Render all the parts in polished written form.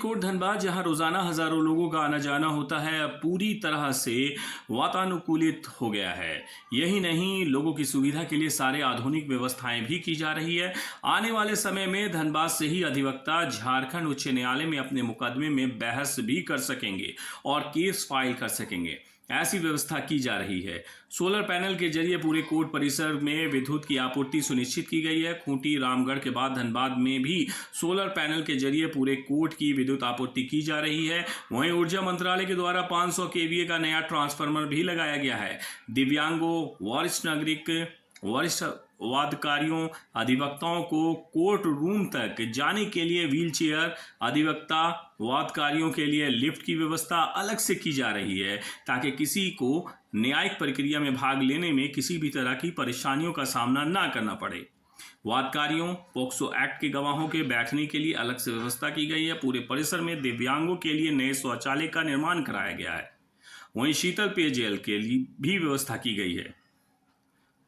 Coat Dhanbad, जहां रोजाना हजारों लोगों का आना जाना होता है, अब पूरी तरह से वातानुकूलित हो गया है। यही नहीं, लोगों की सुविधा के लिए सारे आधुनिक व्यवस्थाएं भी की जा रही है। आने वाले समय में धनबाद से ही अधिवक्ता झारखंड उच्च न्यायालय में अपने मुकदमे में बहस भी कर सकेंगे और केस फाइल कर सकेंगे, ऐसी व्यवस्था की जा रही है। सोलर पैनल के जरिए पूरे कोर्ट परिसर में विद्युत की आपूर्ति सुनिश्चित की गई है। खूंटी रामगढ़ के बाद धनबाद में भी सोलर पैनल के जरिए पूरे कोर्ट की विद्युत आपूर्ति की जा रही है। वहीं ऊर्जा मंत्रालय के द्वारा 500 केवीए का नया ट्रांसफार्मर भी लगाया गया है। दिव्यांगों, वरिष्ठ नागरिक, वरिष्ठ वादकारियों, अधिवक्ताओं को कोर्ट रूम तक जाने के लिए व्हील चेयर, अधिवक्ता वादकारियों के लिए लिफ्ट की व्यवस्था अलग से की जा रही है, ताकि किसी को न्यायिक प्रक्रिया में भाग लेने में किसी भी तरह की परेशानियों का सामना ना करना पड़े। वादकारियों, पोक्सो एक्ट के गवाहों के बैठने के लिए अलग से व्यवस्था की गई है। पूरे परिसर में दिव्यांगों के लिए नए शौचालय का निर्माण कराया गया है। वहीं शीतल पेयजल के लिए भी व्यवस्था की गई है।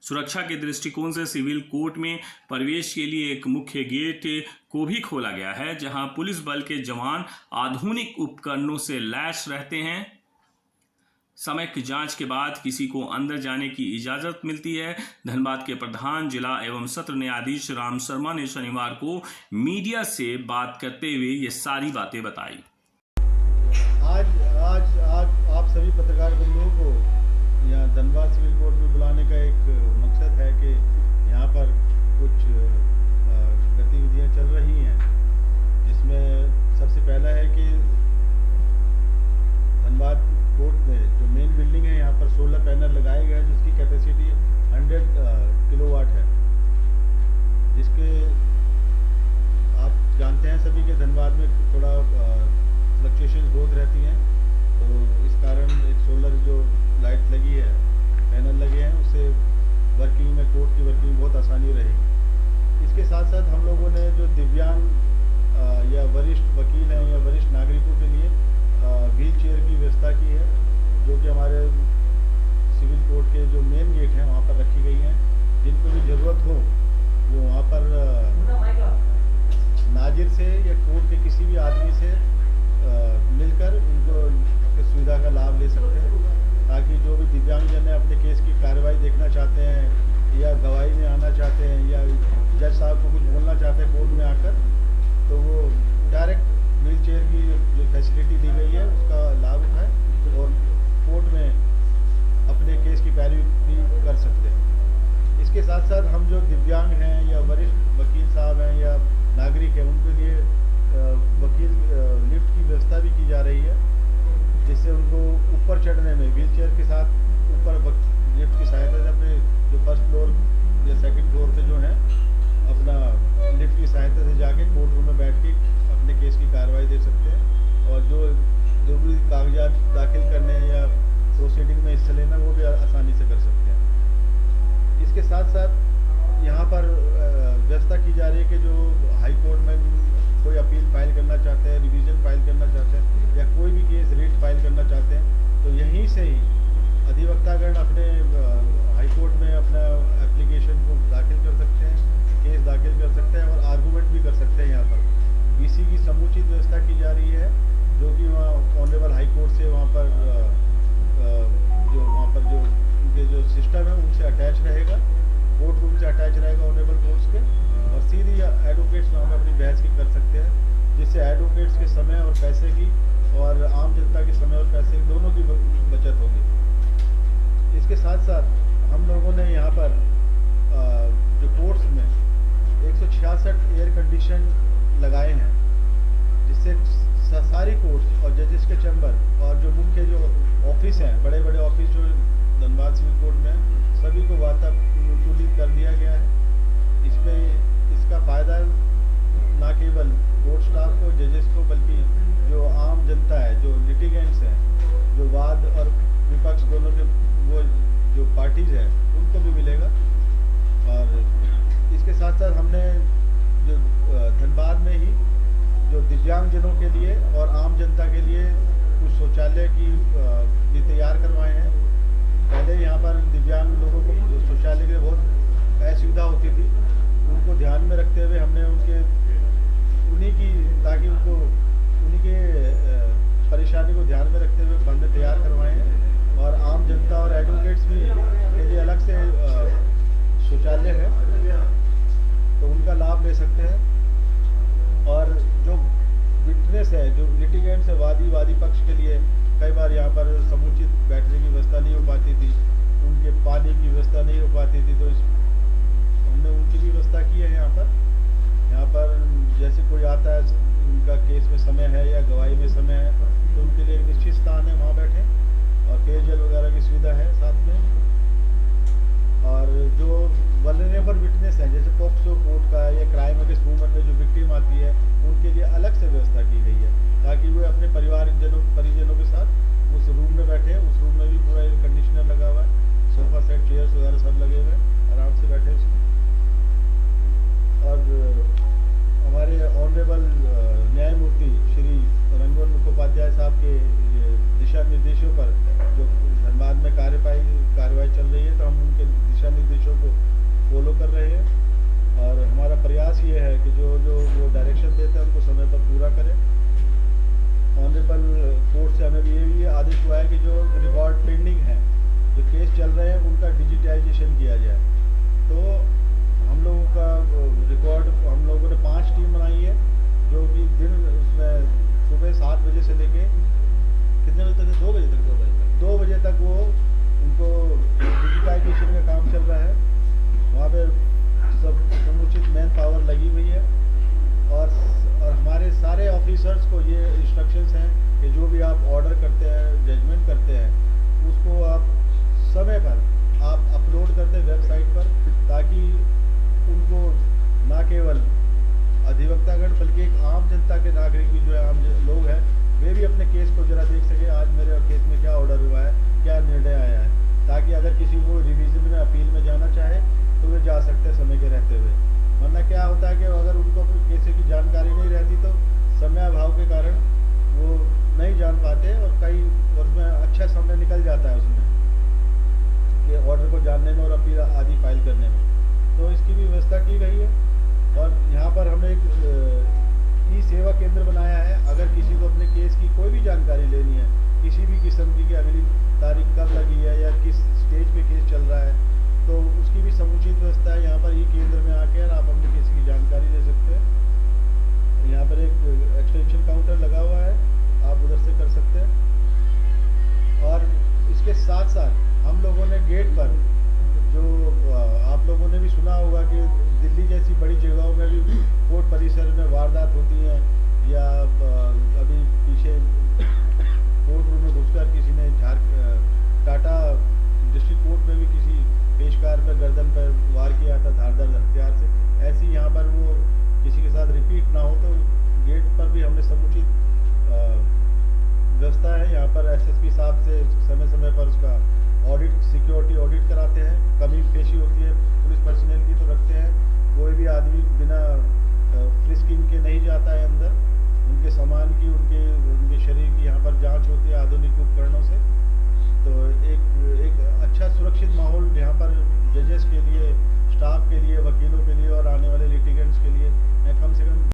सुरक्षा के दृष्टिकोण से सिविल कोर्ट में प्रवेश के लिए एक मुख्य गेट को भी खोला गया है, जहां पुलिस बल के जवान आधुनिक उपकरणों से लैस रहते हैं। समय की जांच के बाद किसी को अंदर जाने की इजाजत मिलती है। धनबाद के प्रधान जिला एवं सत्र न्यायाधीश राम शर्मा ने शनिवार को मीडिया से बात करते हुए ये सारी बातें बताई। आज आज आज आप सभी पत्रकार बंधुओं को यहाँ धनबाद सिविल कोर्ट में बुलाने का एक मकसद है कि यहाँ पर कुछ गतिविधियाँ चल रही हैं, जिसमें सबसे पहला है कि धनबाद कोर्ट में जो मेन बिल्डिंग है, यहाँ पर सोलर पैनल लगाए गए हैं, जिसकी कैपेसिटी 100 किलोवाट है। जिसके आप जानते हैं सभी के धनबाद में थोड़ा फ्लक्चुएशन ग्रोथ रहती हैं, तो इस कारण एक सोलर जो लाइट लगी है, पैनल लगे हैं, उससे वर्किंग में, कोर्ट की वर्किंग बहुत आसानी रहेगी। इसके साथ साथ हम लोगों ने जो दिव्यांग या वरिष्ठ वकील हैं या वरिष्ठ नागरिकों के लिए व्हील चेयर की व्यवस्था की है, जो कि हमारे सिविल कोर्ट के जो मेन गेट हैं वहाँ पर रखी गई हैं। जिनको भी ज़रूरत हो वो वहाँ पर नाजिर से या कोर्ट के किसी भी आदमी से मिलकर उनको सुविधा का लाभ ले सकते हैं, ताकि जो भी दिव्यांगजन है अपने केस की कार्रवाई देखना चाहते हैं या गवाही में आना चाहते हैं या जज साहब को कुछ बोलना चाहते हैं कोर्ट में आकर, तो वो डायरेक्ट व्हील चेयर की जो फैसिलिटी दी गई है उसका लाभ उठाएं और कोर्ट में अपने केस की पैरवी भी कर सकते हैं। इसके साथ साथ हम जो दिव्यांग हैं या वरिष्ठ वकील साहब हैं या नागरिक हैं, उनके लिए वकील लिफ्ट की व्यवस्था भी की जा रही है, जिससे उनको ऊपर चढ़ने में व्हील चेयर के साथ ऊपर लिफ्ट की सहायता से अपने जो फर्स्ट फ्लोर या सेकंड फ्लोर पे जो है अपना लिफ्ट की सहायता से जाके कोर्ट रूम में बैठ के अपने केस की कार्रवाई दे सकते हैं और जो जरूरी कागजात दाखिल करने या प्रोसीडिंग में हिस्सा लेना वो भी आसानी से कर सकते हैं। इसके साथ साथ यहाँ पर व्यवस्था की जा रही है कि जो हाई कोर्ट में कोई अपील फाइल करना चाहते हैं, रिवीजन फाइल करना चाहते हैं या कोई भी केस रेट फाइल करना चाहते हैं, तो यहीं से ही अधिवक्तागण अपने हाई कोर्ट में अपना एप्लीकेशन को दाखिल कर सकते हैं, केस दाखिल कर सकते हैं और आर्गूमेंट भी कर सकते हैं। यहाँ पर बीसी की समुचित व्यवस्था की जा रही है, जो कि वहाँ ऑनरेबल हाई कोर्ट से वहाँ पर जो उनके जो सिस्टम है उनसे अटैच रहेगा, कोर्ट रूम से अटैच रहेगा ऑनरेबल कोर्ट्स के, और सीधी एडवोकेट्स वहाँ पर अपनी बहस की कर सकते हैं, जिससे एडवोकेट्स के समय और पैसे की और आम जनता के समय और पैसे की दोनों की बचत होगी। इसके साथ साथ हम लोगों ने यहाँ पर जो कोर्ट्स में 166 एयर कंडीशन लगाए हैं, जिससे सारी कोर्ट्स और जजेस के चैम्बर और जो मुख्य जो ऑफिस हैं, बड़े बड़े ऑफिस जो धनबाद सिविल कोर्ट में हैं, सभी को वातानुकूलित कर दिया गया है। इसमें इसका फ़ायदा ना केवल कोर्ट स्टाफ को, जजेस को, बल्कि जो आम जनता है, जो लिटिगेंट्स हैं, जो वाद और विपक्ष दोनों के वो जो पार्टीज है, उनको भी मिलेगा। और इसके साथ साथ हमने जो धनबाद में ही जो दिव्यांगजनों के लिए और आम जनता के लिए कुछ शौचालय की ये तैयार करवाए हैं। पहले यहाँ पर दिव्यांग लोगों को जो शौचालय के लिए बहुत असुविधा होती थी, उनको ध्यान में रखते हुए हमने उन्हीं की, ताकि उनको उन्हीं के है, जो लिटिगेंट्स है, वादी पक्ष के लिए कई बार यहाँ पर समुचित बैठने की व्यवस्था नहीं हो पाती थी, उनके पानी की व्यवस्था नहीं हो पाती थी, तो हमने उनकी भी व्यवस्था की है यहाँ पर जैसे कोई आता है, उनका केस में समय है या गवाही में समय है, तो उनके लिए एक निश्चित स्थान है, वहाँ बैठे, और पेयजल वगैरह की सुविधा है साथ में। और जो वल्नरेबल विटनेस है, जैसे पॉक्सो कोर्ट का या क्राइम अगेंस्ट वुमन में जो विक्टिम आती है, उनके लिए अलग से व्यवस्था की गई है, ताकि वे अपने परिजनों के साथ उस रूम में बैठे। उस रूम में भी पूरा एयर कंडीशनर लगा हुआ है, सोफा सेट, चेयर्स वगैरह सब लगे हुए हैं, आराम से बैठे उसमें। और हमारे ऑनरेबल न्यायमूर्ति श्री रंगोन मुखोपाध्याय साहब के दिशा निर्देशों पर जो धनबाद में कार्यवाही चल रही है, तो हम उनके दिशा निर्देशों को फॉलो कर रहे हैं। और हमारा प्रयास ये है कि जो वो डायरेक्शन देते हैं उनको समय पर पूरा करें। ऑनरेबल कोर्ट से हमें ये आदेश हुआ है कि जो रिकॉर्ड पेंडिंग है, जो केस चल रहे हैं, उनका डिजिटाइजेशन किया जाए। तो हम लोगों का रिकॉर्ड, हम लोगों ने 5 टीम बनाई है, जो कि दिन उसमें सुबह 7 बजे से लेके कितने बजे तक है? 2 बजे तक 2 बजे तक वो उनको डिजिटाइजेशन का काम चल रहा है। वहाँ पे सब समुचित मैन पावर लगी हुई है, और हमारे सारे ऑफिसर्स को ये इंस्ट्रक्शंस हैं कि जो भी आप ऑर्डर करते हैं, जजमेंट करते हैं, उसको आप समय पर आप अपलोड करते हैं वेबसाइट पर, ताकि उनको ना केवल अधिवक्तागण बल्कि एक आम जनता के नागरिक भी जो है, आम लोग हैं, वे भी अपने केस को जरा देख सके, आज मेरे केस में क्या ऑर्डर हुआ है, क्या निर्णय आया है, ताकि अगर किसी को रिवीजन में, अपील में जाना चाहे तो वे जा सकते हैं समय के रहते हुए। वरना क्या होता है कि अगर उनको अपने केस की जानकारी नहीं रहती, तो समय अभाव के कारण वो नहीं जान पाते, और कई उसमें अच्छा समय निकल जाता है उसमें कि ऑर्डर को जानने में और अपील आदि फाइल करने में। तो इसकी भी व्यवस्था की गई है। और यहाँ पर हमने एक ई सेवा केंद्र बनाया है। अगर किसी को अपने केस की कोई भी जानकारी लेनी है, किसी भी किस्म की, कि अगली तारीख कब लगी है या किस स्टेज पे केस चल रहा है, तो उसकी भी समुचित व्यवस्था है। यहाँ पर ई केंद्र में आकर आप अपने केस की जानकारी ले सकते हैं। यहाँ पर एक एक्सटेंशन काउंटर लगा हुआ है, आप उधर से कर सकते हैं। और इसके साथ साथ हम लोगों ने गेट पर, जो आप लोगों ने भी सुना होगा कि दिल्ली जैसी बड़ी जगहों में भी कोर्ट परिसर में वारदात होती हैं, या अभी पीछे कोर्ट रूम में घुसकर किसी ने टाटा डिस्ट्रिक्ट कोर्ट में भी किसी पेशकार पर गर्दन पर वार किया था धारदार हथियार से। ऐसी यहाँ पर वो किसी के साथ रिपीट ना हो, तो गेट पर भी हमने समुचित व्यवस्था है। यहाँ पर एसएसपी साहब से समय समय पर उसका ऑडिट, सिक्योरिटी ऑडिट कराते हैं। कमी पेशी होती है पुलिस पर्सनल की, तो रखते हैं। कोई भी आदमी बिना फ्रिस्किंग के नहीं जाता है अंदर। उनके सामान की, उनके शरीर की यहाँ पर जांच होती है आधुनिक उपकरणों से। तो एक अच्छा सुरक्षित माहौल यहाँ पर जजेस के लिए, स्टाफ के लिए, वकीलों के लिए और आने वाले लिटिगेंट्स के लिए कम से कम